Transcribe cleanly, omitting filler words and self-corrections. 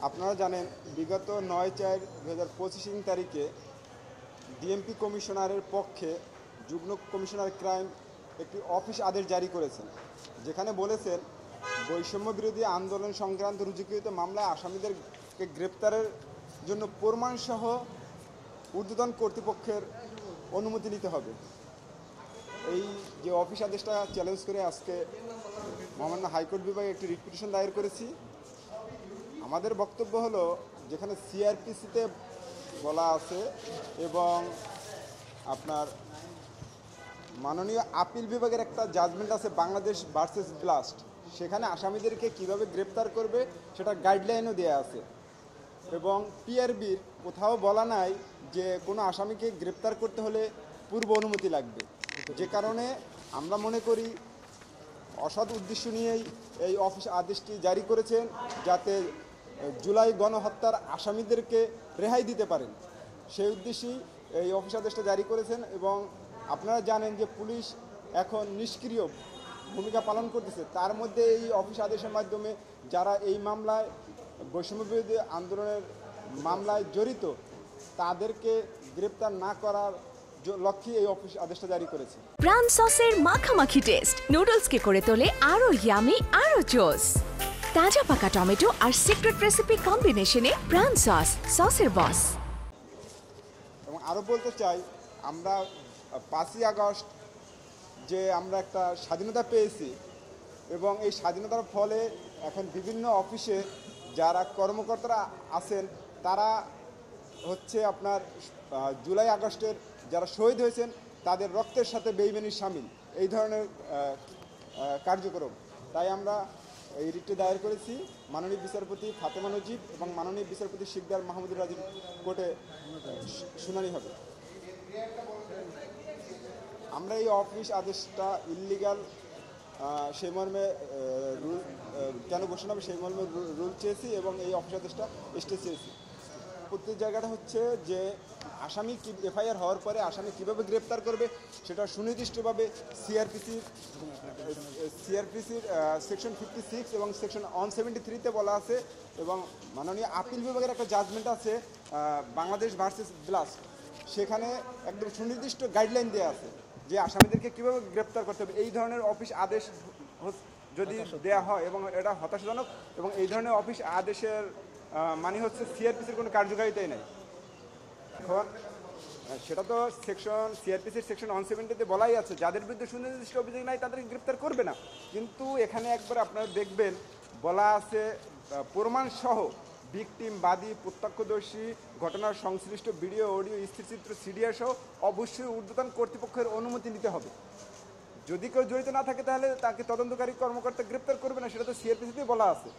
আপনারা জানেন বিগত 9/4/2025 তারিখে ডিএমপি কমিশনারের পক্ষে যুগ্ম কমিশনার ক্রাইম একটি অফিস আদেশ জারি করেছেন, যেখানে বলেছেন বৈষম্য বিরোধী আন্দোলন সংক্রান্ত রুজুকৃত মামলায় আসামিদেরকে গ্রেপ্তারের জন্য প্রমাণসহ ঊর্ধ্বতন কর্তৃপক্ষের অনুমতি নিতে হবে। এই যে অফিস আদেশটা চ্যালেঞ্জ করে আজকে মহামান্য হাইকোর্ট বিভাগে একটি রিট পিটিশন দায়ের করেছি। আমাদের বক্তব্য হলো, যেখানে সিআরপিসিতে বলা আছে এবং আপনার মাননীয় আপিল বিভাগের একটা জাজমেন্ট আছে বাংলাদেশ ভার্সেস ব্লাস্ট, সেখানে আসামিদেরকে কিভাবে গ্রেপ্তার করবে সেটা গাইডলাইনও দেওয়া আছে এবং পিআরবির কোথাও বলা নাই যে কোনো আসামিকে গ্রেপ্তার করতে হলে পূর্ব অনুমতি লাগবে। যে কারণে আমরা মনে করি অসৎ উদ্দেশ্য নিয়েই এই অফিস আদেশটি জারি করেছেন, যাতে জুলাই গণহত্যার আসামিদেরকে রেহাই দিতে পারেন, সেই উদ্দেশ্যেই এই অফিস আদেশটা জারি করেছেন। এবং আপনারা জানেন যে পুলিশ এখন নিষ্ক্রিয় ভূমিকা পালন করতেছে, তার মধ্যে এই অফিস আদেশের মাধ্যমে যারা এই মামলায় বৈষম্য বিরোধী আন্দোলনের মামলায় জড়িত তাদেরকে গ্রেপ্তার না করার লক্ষ্যে এই অফিস আদেশটা জারি করেছে। প্রাণ সসের মাখামাখি টেস্ট নুডলসকে করে তোলে আরো ইয়ামি আরো জোস। তাজা পাকা টমেটো আর সিক্রেট রেসিপি কম্বিনেশনে প্রাণ সসের বস। এবং আরও বলতে চাই, আমরা 5ই আগস্ট যে আমরা একটা স্বাধীনতা পেয়েছি এবং এই স্বাধীনতার ফলে এখন বিভিন্ন অফিসে যারা কর্মকর্তারা আছেন তারা হচ্ছে আপনার জুলাই আগস্টের যারা শহীদ হয়েছেন তাদের রক্তের সাথে বেইমানি শামিল, এই ধরনের কার্যক্রম। তাই আমরা এই রিটটি দায়ের করেছি। মাননীয় বিচারপতি ফাতেমা নজিব এবং মাননীয় বিচারপতি শিকদার মাহমুদুর রাজির কোর্টে শুনানি হবে। আমরা এই অফিস আদেশটা ইললিগাল সেই মর্মে রুল কেন ঘোষণা হবে সেই মর্মে রুল চেয়েছি এবং এই অফিস আদেশটা স্টে চেয়েছি। প্রত্যেক জায়গাটা হচ্ছে যে আসামি এফআইআর হওয়ার পরে আসামি কীভাবে গ্রেপ্তার করবে সেটা সুনির্দিষ্টভাবে সিআরপিসির সেকশন 56 এবং সেকশন 173-তে বলা আছে এবং মাননীয় আপিল বিভাগের একটা জাজমেন্ট আছে বাংলাদেশ ভার্সেস ব্লাস্ট, সেখানে একদম সুনির্দিষ্ট গাইডলাইন দেওয়া আছে যে আসামিদেরকে কীভাবে গ্রেপ্তার করতে হবে। এই ধরনের অফিস আদেশ যদি দেয়া হয় এবং এটা হতাশাজনক, এবং এই ধরনের অফিস আদেশের মানে হচ্ছে সিআরপিসির কোনো কার্যকারিতাই নাই। এখন সেটা তো সিআরপিসির সেকশন 170-তে বলাই আছে যাদের বিরুদ্ধে সুনির্দিষ্ট অভিযোগ নাই তাদেরকে গ্রেপ্তার করবে না, কিন্তু এখানে একবার আপনারা দেখবেন বলা আছে প্রমাণসহ ভিকটিম, বাদী, প্রত্যক্ষদর্শী, ঘটনার সংশ্লিষ্ট ভিডিও, অডিও, স্থিরচিত্র, সিডিআর সহ অবশ্যই ঊর্ধ্বতন কর্তৃপক্ষের অনুমতি নিতে হবে। যদি কেউ জড়িত না থাকে তাহলে তাকে তদন্তকারী কর্মকর্তা গ্রেপ্তার করবে না, সেটা তো সিআরপিসিতেই বলা আছে।